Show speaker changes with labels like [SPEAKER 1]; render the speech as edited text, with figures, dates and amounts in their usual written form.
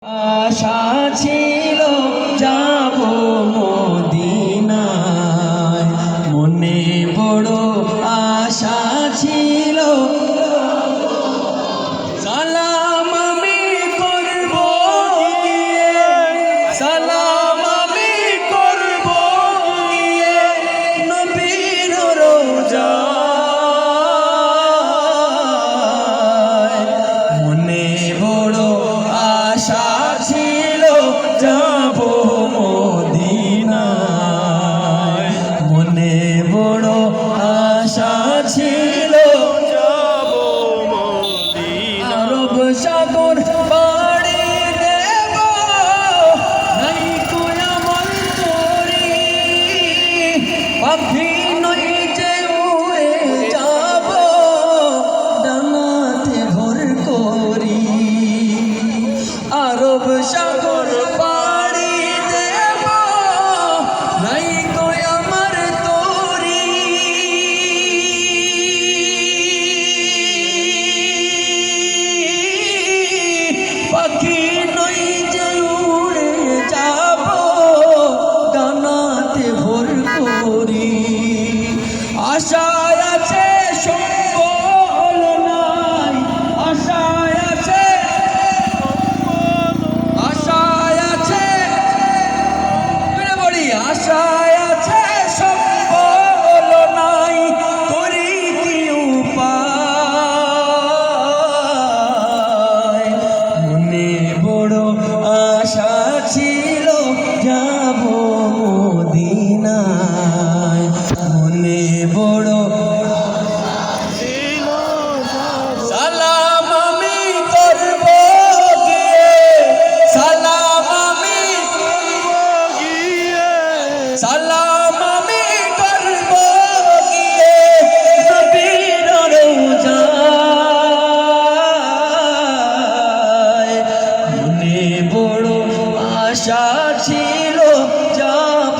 [SPEAKER 1] আশা ছিল যাব মদিনায়, মনে বড় আশা ছিল। সালাম আমি করব গিয়ে, সালাম আমি করব গিয়ে নবীর রওজায়, মনে বড় আশা ছিল যাব মদিনায়, মনে বড় আশা ছিল যাব মদিনায়। আরব সাগর পাড়ি দেব, নাই কোয়া মন তোরি, পাখি নই যে উড়ে যাব, ডানাতে ভর করি। আরব সাগর পাড়ি দেব, নাই কোয়া আমার তোরি, পাখি নই যে উড়ে যাব, ডানাতে ভর করি। আশায় আছে সম্বল নাই, আশায় আছে, আশায় আছে, বলি আশায় আছে সম্বল নাই, করি কি উপায়, মনে বড় আশা ছিল যাব মদিনায়, মনে বড় সালাম আমি করব গিয়ে, সালাম আমি গিয়ে, সালাম আমি করব গিয়ে নবীর রওজায়, মনে বড় আশা ছিল যাব